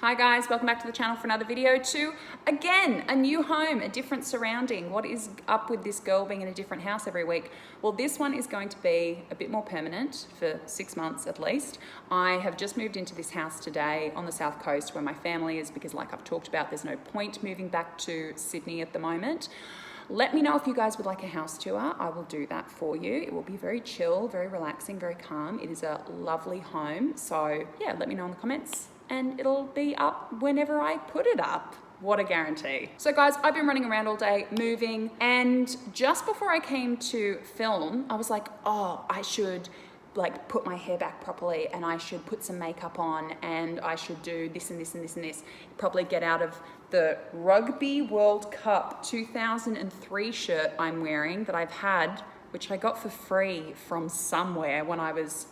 Hi guys, welcome back to the channel for another video to, again, a new home, a different surrounding. What is up with this girl being in a different house every week? Well, this one is going to be a bit more permanent for 6 months at least. I have just moved into this house today on the south coast where my family is because, like I've talked about, there's no point moving back to Sydney at the moment. Let me know if you guys would like a house tour. I will do that for you. It will be very chill, very relaxing, very calm. It is a lovely home. So yeah, let me know in the comments and it'll be up whenever I put it up. What a guarantee. So guys, I've been running around all day moving, and just before I came to film, I was like, oh, I should like put my hair back properly and I should put some makeup on and I should do this and this and this and this. Probably get out of the Rugby World Cup 2003 shirt I'm wearing that I've had, which I got for free from somewhere when I was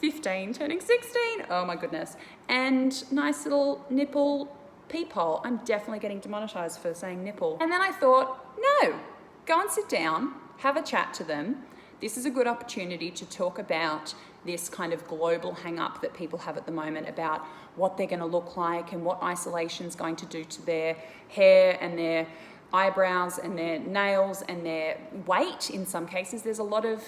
15, turning 16. Oh my goodness. And nice little nipple peephole. I'm definitely getting demonetized for saying nipple. And then I thought, no, go and sit down, have a chat to them. This is a good opportunity to talk about this kind of global hang up that people have at the moment about what they're going to look like and what isolation is going to do to their hair and their eyebrows and their nails and their weight. In some cases, there's a lot of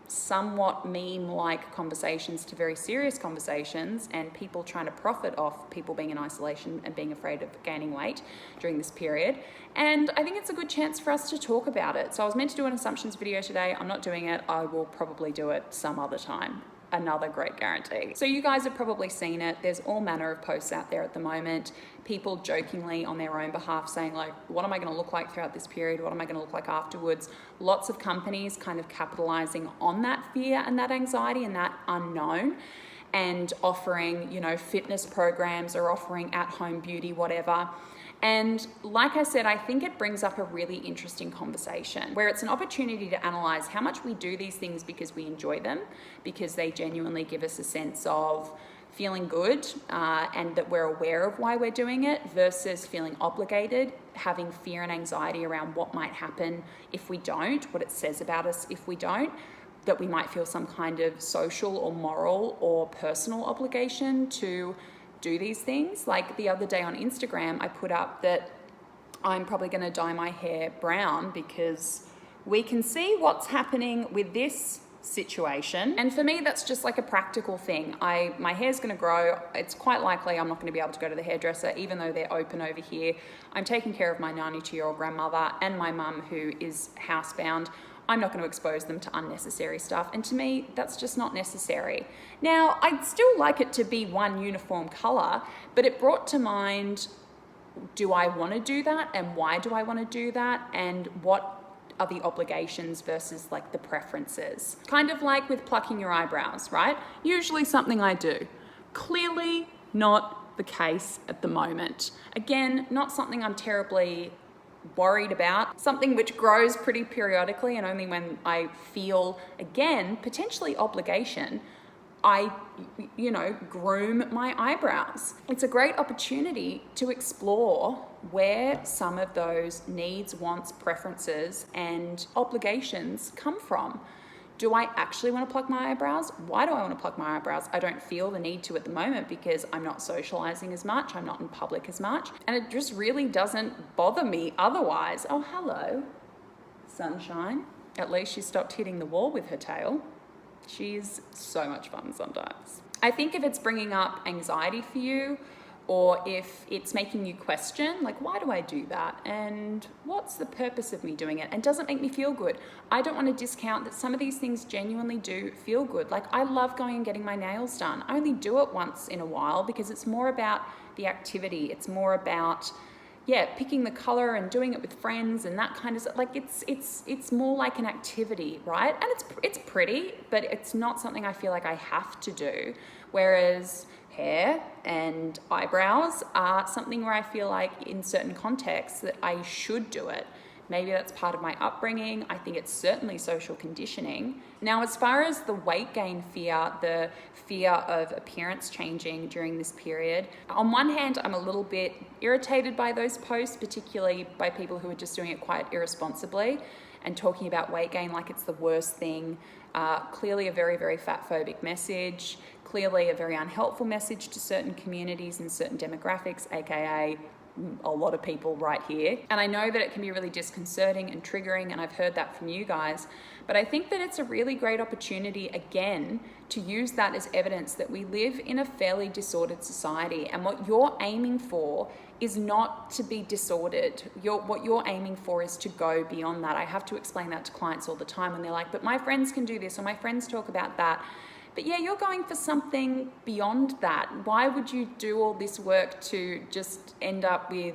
somewhat meme-like conversations to very serious conversations, and people trying to profit off people being in isolation and being afraid of gaining weight during this period. And I think it's a good chance for us to talk about it. So I was meant to do an assumptions video today. I'm not doing it. I will probably do it some other time. Another great guarantee. So you guys have probably seen it. There's all manner of posts out there at the moment. People jokingly on their own behalf saying like, what am I gonna look like throughout this period? What am I gonna look like afterwards? Lots of companies kind of capitalizing on that fear and that anxiety and that unknown, and offering, you know, fitness programs or offering at-home beauty, whatever. And like I said, I think it brings up a really interesting conversation where it's an opportunity to analyze how much we do these things because we enjoy them, because they genuinely give us a sense of feeling good and that we're aware of why we're doing it, versus feeling obligated, having fear and anxiety around what might happen if we don't, what it says about us if we don't, that we might feel some kind of social or moral or personal obligation to do these things. Like the other day on Instagram, I put up that I'm probably going to dye my hair brown because we can see what's happening with this situation. And for me, that's just like a practical thing. My hair's going to grow. It's quite likely I'm not going to be able to go to the hairdresser, even though they're open over here. I'm taking care of my 92-year-old grandmother and my mum who is housebound. I'm not going to expose them to unnecessary stuff. And to me, that's just not necessary. Now, I'd still like it to be one uniform color, but it brought to mind, do I want to do that? And why do I want to do that? And what are the obligations versus like the preferences? Kind of like with plucking your eyebrows, right? Usually something I do. Clearly not the case at the moment. Again, not something I'm terribly worried about, something which grows pretty periodically, and only when I feel, again, potentially obligation, I, you know, groom my eyebrows. It's a great opportunity to explore where some of those needs, wants, preferences, and obligations come from. Do I actually want to pluck my eyebrows? Why do I want to pluck my eyebrows? I don't feel the need to at the moment because I'm not socializing as much, I'm not in public as much, and it just really doesn't bother me otherwise. Oh, hello, sunshine. At least she stopped hitting the wall with her tail. She's so much fun sometimes. I think if it's bringing up anxiety for you, or if it's making you question, like, why do I do that? And what's the purpose of me doing it? And does it make me feel good? I don't want to discount that some of these things genuinely do feel good. Like, I love going and getting my nails done. I only do it once in a while because it's more about the activity. It's more about, yeah, picking the color and doing it with friends and that kind of stuff. Like, it's more like an activity, right? And it's pretty, but it's not something I feel like I have to do. Whereas hair and eyebrows are something where I feel like in certain contexts that I should do it. Maybe that's part of my upbringing. I think it's certainly social conditioning. Now, as far as the weight gain fear, the fear of appearance changing during this period, on one hand, I'm a little bit irritated by those posts, particularly by people who are just doing it quite irresponsibly. and talking about weight gain like it's the worst thing. Clearly a very, very fat phobic message, clearly a very unhelpful message to certain communities and certain demographics, aka a lot of people right here. And I know that it can be really disconcerting and triggering, and I've heard that from you guys, but I think that it's a really great opportunity again to use that as evidence that we live in a fairly disordered society, and what you're aiming for is not to be disordered. What you're aiming for is to go beyond that. I have to explain that to clients all the time when they're like, but my friends can do this, or my friends talk about that. But yeah, you're going for something beyond that. Why would you do all this work to just end up with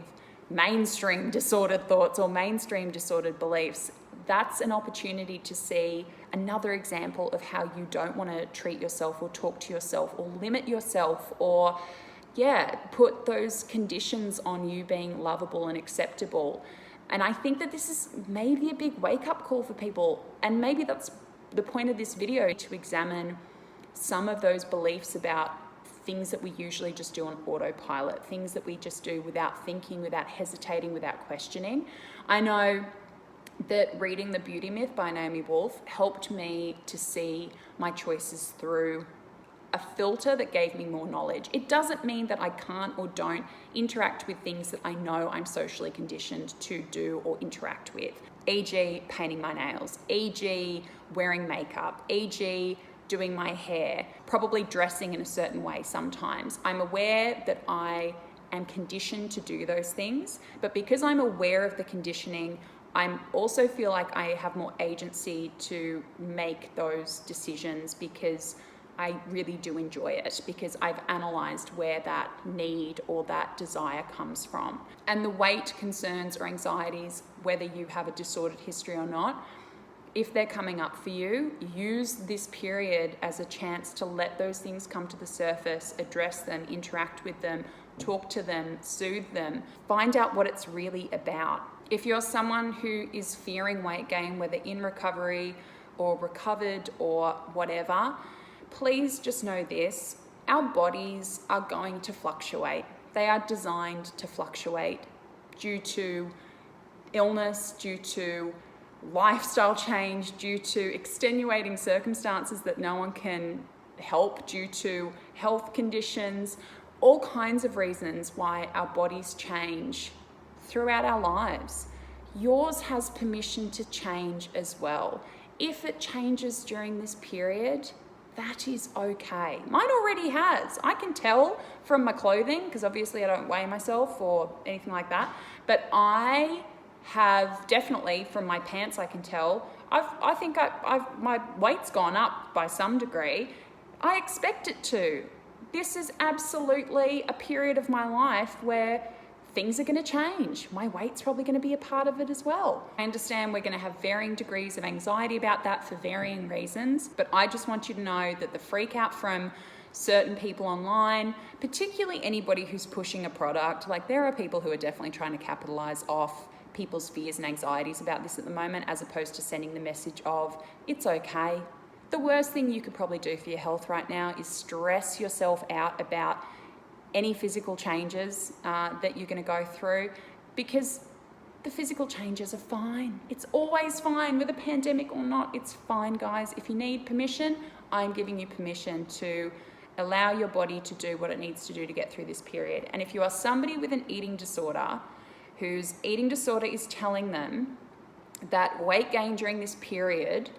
mainstream disordered thoughts or mainstream disordered beliefs? That's an opportunity to see another example of how you don't want to treat yourself or talk to yourself or limit yourself or, put those conditions on you being lovable and acceptable. And I think that this is maybe a big wake-up call for people. And maybe that's the point of this video, to examine some of those beliefs about things that we usually just do on autopilot, things that we just do without thinking, without hesitating, without questioning. I know that reading The Beauty Myth by Naomi Wolf helped me to see my choices through a filter that gave me more knowledge. It doesn't mean that I can't or don't interact with things that I know I'm socially conditioned to do or interact with, e.g. painting my nails, e.g. wearing makeup, e.g. doing my hair, probably dressing in a certain way sometimes. I'm aware that I am conditioned to do those things, but because I'm aware of the conditioning, I also feel like I have more agency to make those decisions because I really do enjoy it, because I've analysed where that need or that desire comes from. And the weight concerns or anxieties, whether you have a disordered history or not, if they're coming up for you, use this period as a chance to let those things come to the surface, address them, interact with them, talk to them, soothe them, find out what it's really about. If you're someone who is fearing weight gain, whether in recovery or recovered or whatever, please just know this: our bodies are going to fluctuate. They are designed to fluctuate due to illness, due to lifestyle change, due to extenuating circumstances that no one can help, due to health conditions, all kinds of reasons why our bodies change throughout our lives. Yours has permission to change as well. If it changes during this period, that is okay. Mine already has. I can tell from my clothing, because obviously I don't weigh myself or anything like that, but I have definitely, from my pants I can tell, I think my weight's gone up by some degree. I expect it to. This is absolutely a period of my life where things are going to change. My weight's probably going to be a part of it as well. I understand we're going to have varying degrees of anxiety about that for varying reasons, but I just want you to know that the freak out from certain people online, particularly anybody who's pushing a product, like there are people who are definitely trying to capitalize off people's fears and anxieties about this at the moment, as opposed to sending the message of it's okay. The worst thing you could probably do for your health right now is stress yourself out about any physical changes that you're going to go through, because the physical changes are fine. It's always fine, with a pandemic or not. It's fine, guys. If you need permission, I'm giving you permission to allow your body to do what it needs to do to get through this period. And if you are somebody with an eating disorder whose eating disorder is telling them that weight gain during this period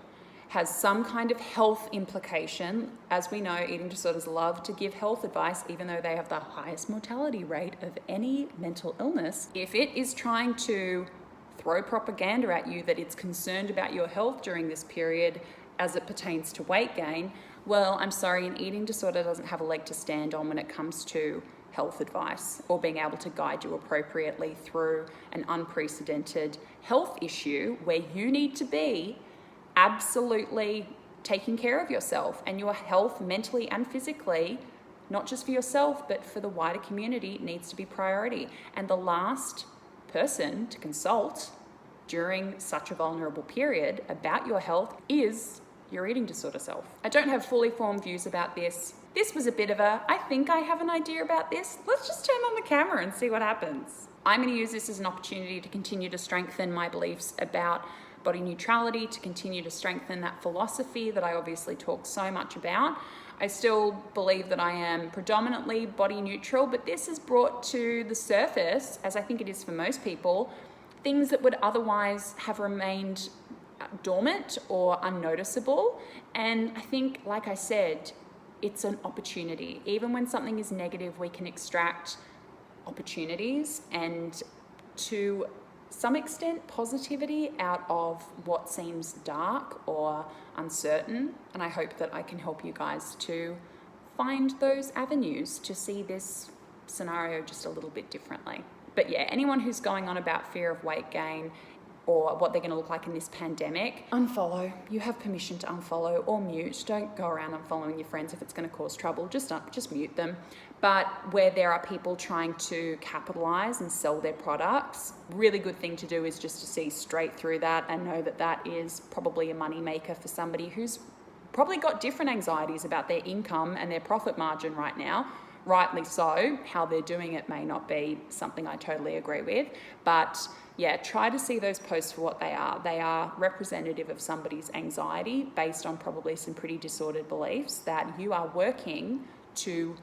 has some kind of health implication, as we know, eating disorders love to give health advice, even though they have the highest mortality rate of any mental illness. If it is trying to throw propaganda at you that it's concerned about your health during this period as it pertains to weight gain, well, I'm sorry, an eating disorder doesn't have a leg to stand on when it comes to health advice or being able to guide you appropriately through an unprecedented health issue where you need to be absolutely taking care of yourself and your health mentally and physically, not just for yourself, but for the wider community, needs to be priority. And the last person to consult during such a vulnerable period about your health is your eating disorder self. I don't have fully formed views about this. This was a bit of a, I think I have an idea about this. Let's just turn on the camera and see what happens. I'm going to use this as an opportunity to continue to strengthen my beliefs about body neutrality to continue to strengthen that philosophy that I obviously talk so much about. I still believe that I am predominantly body neutral, but this has brought to the surface, as I think it is for most people, things that would otherwise have remained dormant or unnoticeable. And I think, like I said, it's an opportunity. Even when something is negative, we can extract opportunities and, to some extent, positivity out of what seems dark or uncertain. And I hope that I can help you guys to find those avenues to see this scenario just a little bit differently. But yeah, anyone who's going on about fear of weight gain or what they're going to look like in this pandemic, unfollow. You have permission to unfollow or mute. Don't go around unfollowing your friends if it's going to cause trouble. Just mute them. But where there are people trying to capitalize and sell their products, really good thing to do is just to see straight through that and know that that is probably a money maker for somebody who's probably got different anxieties about their income and their profit margin right now. Rightly so. How they're doing it may not be something I totally agree with, but yeah, try to see those posts for what they are. They are representative of somebody's anxiety based on probably some pretty disordered beliefs that you are working to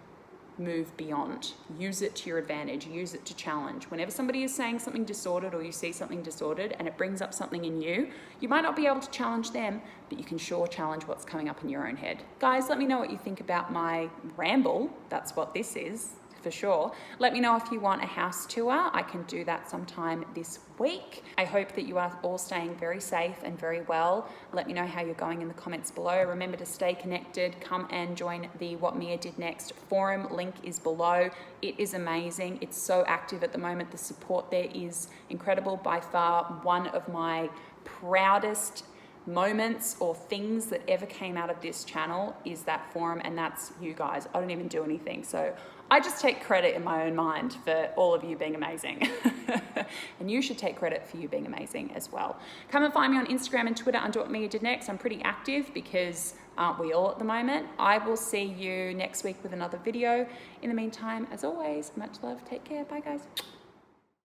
move beyond. Use it to your advantage. Use it to challenge. Whenever somebody is saying something disordered or you see something disordered and it brings up something in you, you might not be able to challenge them, but you can sure challenge what's coming up in your own head. Guys, let me know what you think about my ramble. That's what this is, for sure. Let me know if you want a house tour. I can do that sometime this week. I hope that you are all staying very safe and very well. Let me know how you're going in the comments below. Remember to stay connected. Come and join the What Mia Did Next forum. Link is below. It is amazing. It's so active at the moment. The support there is incredible. By far one of my proudest moments or things that ever came out of this channel is that forum, and that's you guys. I don't even do anything, so I just take credit in my own mind for all of you being amazing. And you should take credit for you being amazing as well. Come and find me on Instagram and Twitter under What Mia Did Next. I'm pretty active because aren't we all at the moment? I will see you next week with another video. In the meantime, as always, much love, take care, bye guys.